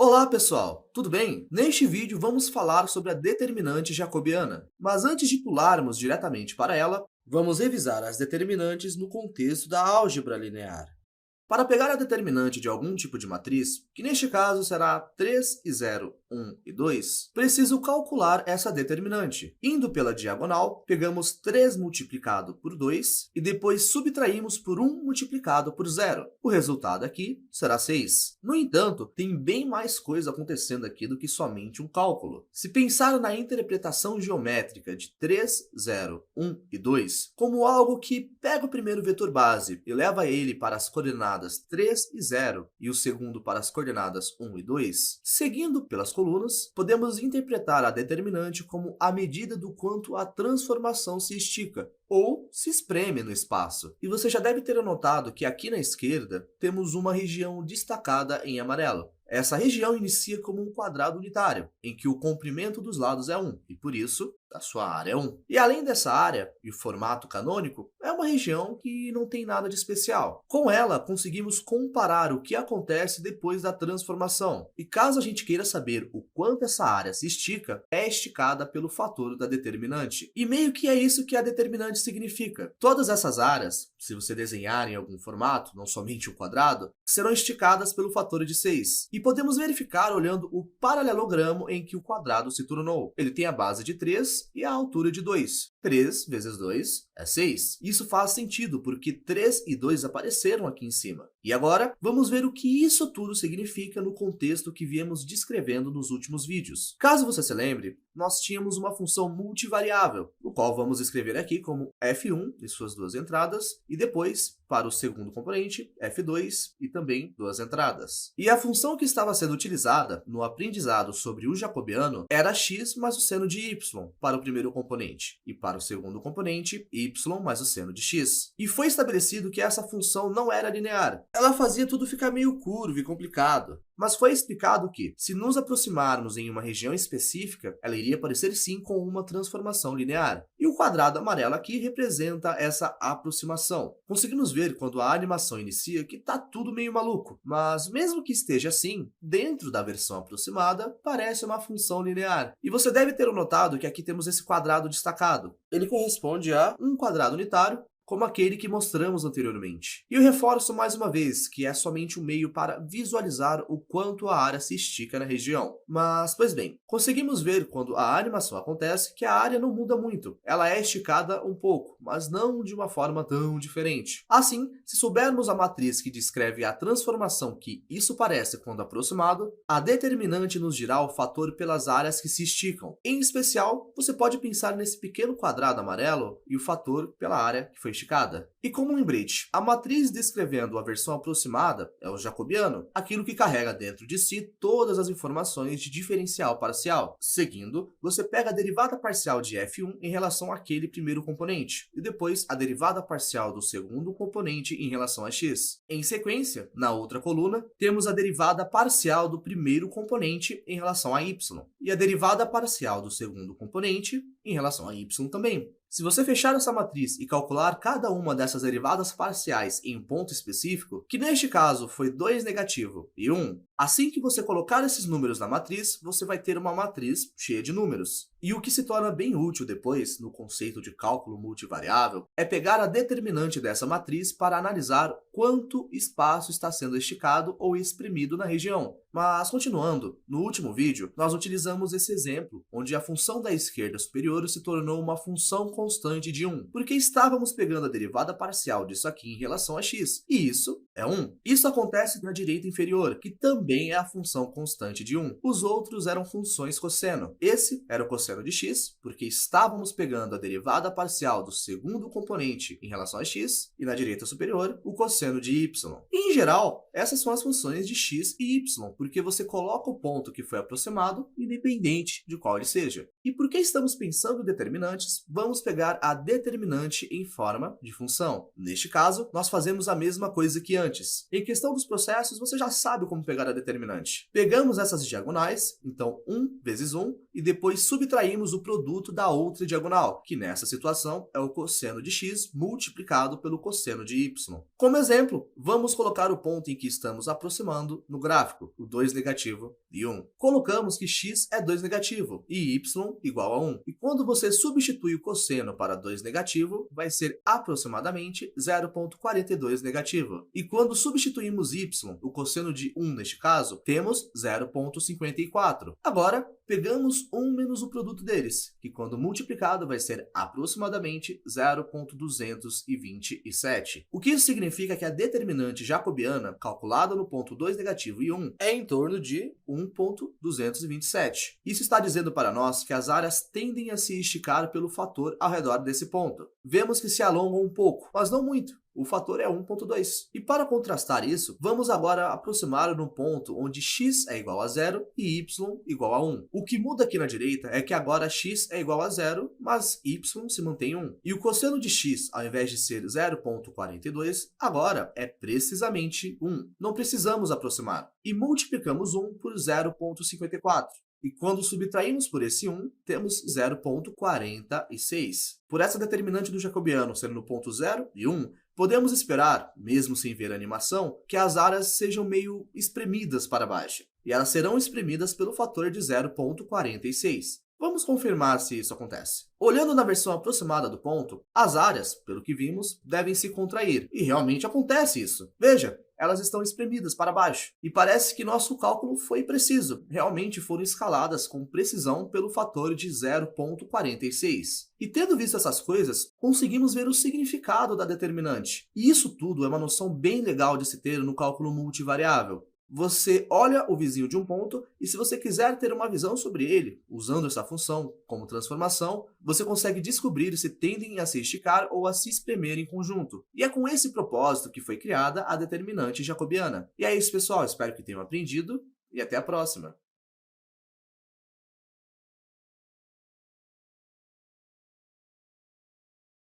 Olá, pessoal! Tudo bem? Neste vídeo vamos falar sobre a determinante jacobiana. Mas antes de pularmos diretamente para ela, vamos revisar as determinantes no contexto da álgebra linear. Para pegar a determinante de algum tipo de matriz, que neste caso será 3 e 0, 1 e 2, preciso calcular essa determinante. Indo pela diagonal, pegamos 3 multiplicado por 2 e depois subtraímos por 1 multiplicado por 0. O resultado aqui será 6. No entanto, tem bem mais coisa acontecendo aqui do que somente um cálculo. Se pensar na interpretação geométrica de 3, 0, 1 e 2 como algo que pega o primeiro vetor base e leva ele para as coordenadas 3 e 0 e o segundo para as coordenadas 1 e 2, seguindo pelas colunas, podemos interpretar a determinante como a medida do quanto a transformação se estica ou se espreme no espaço. E você já deve ter notado que aqui na esquerda temos uma região destacada em amarelo. Essa região inicia como um quadrado unitário, em que o comprimento dos lados é 1, e por isso a sua área é 1. E além dessa área, e o formato canônico, é uma região que não tem nada de especial. Com ela, conseguimos comparar o que acontece depois da transformação. E caso a gente queira saber o quanto essa área se estica, é esticada pelo fator da determinante. E meio que é isso que a determinante significa. Todas essas áreas, se você desenhar em algum formato, não somente um quadrado, serão esticadas pelo fator de 6. E podemos verificar olhando o paralelogramo em que o quadrado se tornou. Ele tem a base de 3 e a altura de 2. 3 vezes 2 é 6. Isso faz sentido, porque 3 e 2 apareceram aqui em cima. E agora, vamos ver o que isso tudo significa no contexto que viemos descrevendo nos últimos vídeos. Caso você se lembre, nós tínhamos uma função multivariável, o qual vamos escrever aqui como f1 e suas duas entradas, e depois, para o segundo componente, f2 e também duas entradas. E a função que estava sendo utilizada no aprendizado sobre o jacobiano era x mais o seno de y para o primeiro componente, e para o segundo componente, y mais o seno de x. E foi estabelecido que essa função não era linear. Ela fazia tudo ficar meio curvo e complicado. Mas foi explicado que, se nos aproximarmos em uma região específica, ela iria parecer sim com uma transformação linear. E o quadrado amarelo aqui representa essa aproximação. Conseguimos ver quando a animação inicia que tá tudo meio maluco. Mas mesmo que esteja assim, dentro da versão aproximada, parece uma função linear. E você deve ter notado que aqui temos esse quadrado destacado. Ele corresponde a um quadrado unitário, como aquele que mostramos anteriormente. E eu reforço mais uma vez que é somente um meio para visualizar o quanto a área se estica na região. Mas, pois bem, conseguimos ver quando a animação acontece que a área não muda muito. Ela é esticada um pouco, mas não de uma forma tão diferente. Assim, se soubermos a matriz que descreve a transformação que isso parece quando aproximado, a determinante nos dirá o fator pelas áreas que se esticam. Em especial, você pode pensar nesse pequeno quadrado amarelo e o fator pela área que foi esticada. E como um lembrete, a matriz descrevendo a versão aproximada é o jacobiano, aquilo que carrega dentro de si todas as informações de diferencial parcial. Seguindo, você pega a derivada parcial de f1 em relação àquele primeiro componente, e depois a derivada parcial do segundo componente em relação a x. Em sequência, na outra coluna, temos a derivada parcial do primeiro componente em relação a y, e a derivada parcial do segundo componente em relação a y também. Se você fechar essa matriz e calcular cada uma dessas derivadas parciais em um ponto específico, que neste caso foi 2 negativo e 1, assim que você colocar esses números na matriz, você vai ter uma matriz cheia de números. E o que se torna bem útil depois, no conceito de cálculo multivariável, é pegar a determinante dessa matriz para analisar quanto espaço está sendo esticado ou exprimido na região. Mas, continuando, no último vídeo, nós utilizamos esse exemplo, onde a função da esquerda superior se tornou uma função constante de 1, porque estávamos pegando a derivada parcial disso aqui em relação a x, e isso é 1. Isso acontece na direita inferior, que também é a função constante de 1. Os outros eram funções cosseno. Esse era o cosseno de x, porque estávamos pegando a derivada parcial do segundo componente em relação a x, e na direita superior, o cosseno de y. E, em geral, essas são as funções de x e y, porque você coloca o ponto que foi aproximado, independente de qual ele seja. E porque estamos pensando em determinantes, vamos pegar a determinante em forma de função. Neste caso, nós fazemos a mesma coisa que antes. Em questão dos processos, você já sabe como pegar a determinante. Pegamos essas diagonais, então 1 vezes 1, e depois subtraímos o produto da outra diagonal, que nessa situação é o cosseno de x multiplicado pelo cosseno de y. Como exemplo, vamos colocar o ponto em que estamos aproximando no gráfico, o 2 negativo e 1. Colocamos que x é 2 negativo e y igual a 1. E quando você substitui o cosseno para 2 negativo, vai ser aproximadamente 0,42 negativo. E quando substituímos y, o cosseno de 1 neste caso, temos 0,54. Agora, pegamos 1 menos o produto deles, que quando multiplicado vai ser aproximadamente 0,227. O que isso significa que a determinante jacobiana, calculada no ponto 2 negativo e 1, é em torno de 1,227. Isso está dizendo para nós que as áreas tendem a se esticar pelo fator ao redor desse ponto. Vemos que se alongam um pouco, mas não muito. O fator é 1,2. E para contrastar isso, vamos agora aproximar no ponto onde x é igual a 0 e y igual a 1. O que muda aqui na direita é que agora x é igual a 0, mas y se mantém 1. E o cosseno de x, ao invés de ser 0,42, agora é precisamente 1. Não precisamos aproximar. E multiplicamos 1 por 0,54. E quando subtraímos por esse 1, temos 0,46. Por essa determinante do jacobiano sendo no ponto 0 e 1, podemos esperar, mesmo sem ver a animação, que as áreas sejam meio espremidas para baixo. E elas serão espremidas pelo fator de 0,46. Vamos confirmar se isso acontece. Olhando na versão aproximada do ponto, as áreas, pelo que vimos, devem se contrair. E realmente acontece isso. Veja, elas estão espremidas para baixo. E parece que nosso cálculo foi preciso. Realmente foram escaladas com precisão pelo fator de 0,46. E tendo visto essas coisas, conseguimos ver o significado da determinante. E isso tudo é uma noção bem legal de se ter no cálculo multivariável. Você olha o vizinho de um ponto e se você quiser ter uma visão sobre ele, usando essa função como transformação, você consegue descobrir se tendem a se esticar ou a se espremer em conjunto. E é com esse propósito que foi criada a determinante jacobiana. E é isso, pessoal. Espero que tenham aprendido e até a próxima.